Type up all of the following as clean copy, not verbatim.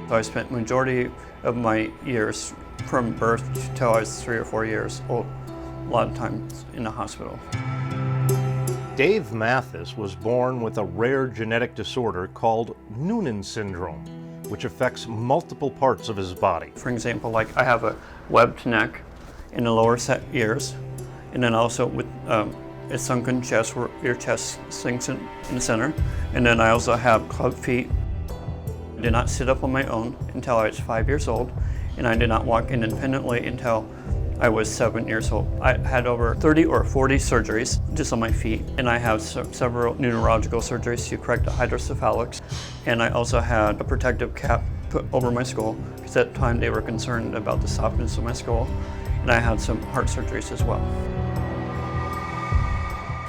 So I spent majority of my years from birth till I was 3 or 4 years old, a lot of times in the hospital. Dave Mathis was born with a rare genetic disorder called Noonan syndrome, which affects multiple parts of his body. For example, like I have a webbed neck in the lower set ears, and then also with a sunken chest where your chest sinks in the center, and then I also have club feet. I did not sit up on my own until I was 5 years old, and I did not walk independently until I was 7 years old. I had over 30 or 40 surgeries just on my feet, and I have several neurological surgeries to correct the hydrocephalics, and I also had a protective cap put over my skull because at the time they were concerned about the softness of my skull, and I had some heart surgeries as well.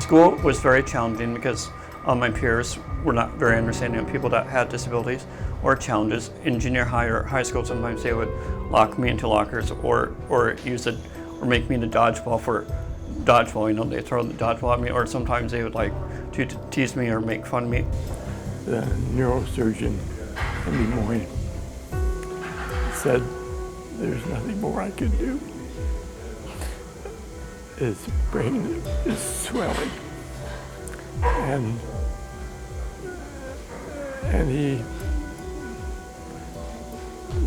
School was very challenging because my peers were not very understanding of people that had disabilities or challenges. In junior high or high school, sometimes they would lock me into lockers or make me the dodgeball for dodgeball. You know, they throw the dodgeball at me, or sometimes they would like to tease me or make fun of me. The neurosurgeon in Des Moines said there's nothing more I can do. His brain is swelling, and he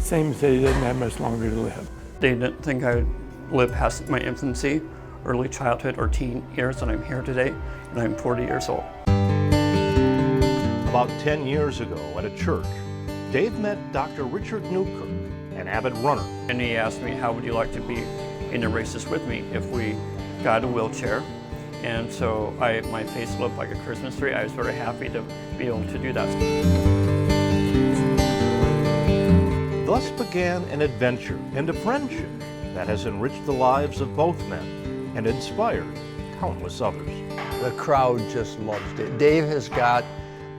seems that he doesn't have much longer to live. They didn't think I would live past my infancy, early childhood, or teen years, and I'm here today, and I'm 40 years old. About 10 years ago at a church, Dave met Dr. Richard Newkirk, an avid runner. And he asked me, how would you like to be in the races with me if we got a wheelchair? And so my face looked like a Christmas tree. I was very happy to be able to do that. Thus began an adventure and a friendship that has enriched the lives of both men and inspired countless others. The crowd just loves it. Dave has got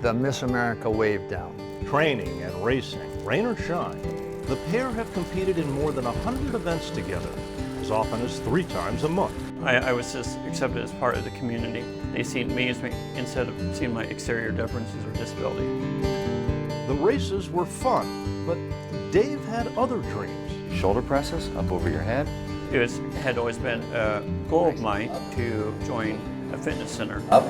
the Miss America wave down. Training and racing, rain or shine, the pair have competed in more than 100 events together, as often as 3 times a month. I was just accepted as part of the community. They seen me as me instead of seeing my exterior differences or disability. The races were fun, but Dave had other dreams. Shoulder presses up over your head. It had always been a goal of mine to join a fitness center Up.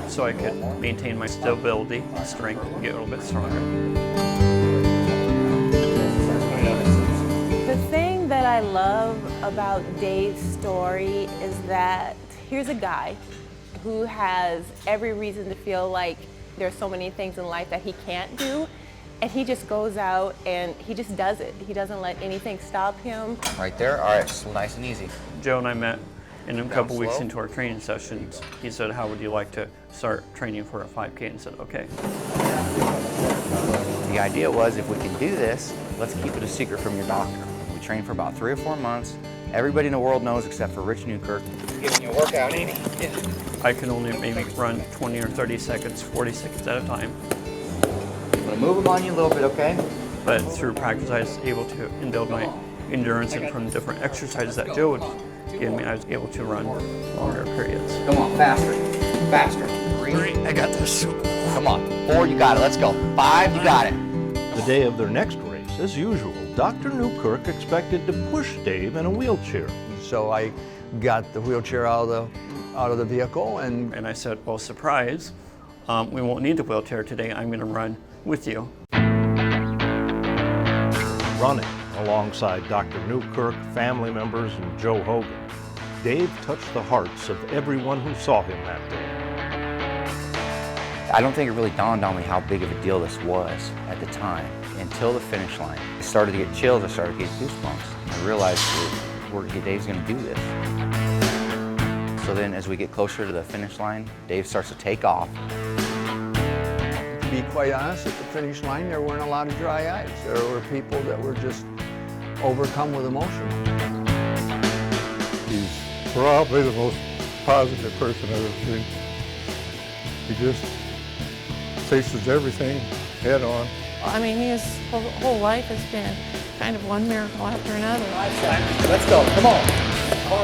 so I could maintain my stability, strength, and get a little bit stronger. The thing that I love about Dave's story is that here's a guy who has every reason to feel like there's so many things in life that he can't do, and he just goes out and he just does it. He doesn't let anything stop him. Right there. All right, just nice and easy. Joe and I met in a couple weeks slow. into our training sessions. He said, how would you like to start training for a 5K? And I said, okay. The idea was, if we can do this, let's keep it a secret from your doctor. We trained for about 3 or 4 months. Everybody in the world knows except for Rich Newkirk. Giving you a workout, ain't he? Yeah. I can only maybe run 20 or 30 seconds, 40 seconds at a time. I'm gonna move them on you a little bit, okay? But through practice, I was able to build my endurance, and from different exercises that Joe would give me, I was able to run longer periods. Come on, faster, faster. 3, I got this. come on. 4, you got it, let's go. 5, you got it. The day of their next race, as usual, Dr. Newkirk expected to push Dave in a wheelchair. So I got the wheelchair out of the vehicle, and And I said, well, surprise, we won't need the wheelchair today. I'm going to run with you. Running alongside Dr. Newkirk, family members, and Joe Hogan, Dave touched the hearts of everyone who saw him that day. I don't think it really dawned on me how big of a deal this was at the time until the finish line. I started to get chills, I started to get goosebumps. I realized Dave's gonna do this. So then as we get closer to the finish line, Dave starts to take off. to be quite honest, at the finish line there weren't a lot of dry eyes. There were people that were just overcome with emotion. He's probably the most positive person I've ever seen. He just faces everything head on. I mean, his whole life has been kind of one miracle after another. Let's go, come on.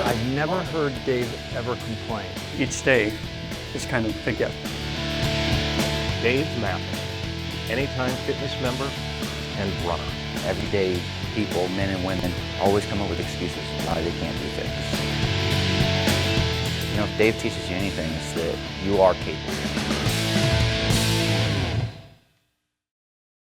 I've never heard Dave ever complain. Each day is kind of a gift. Dave Mathis, Anytime Fitness member, and runner. Everyday people, men and women, always come up with excuses why they can't do things. You know, if Dave teaches you anything, it's that you are capable.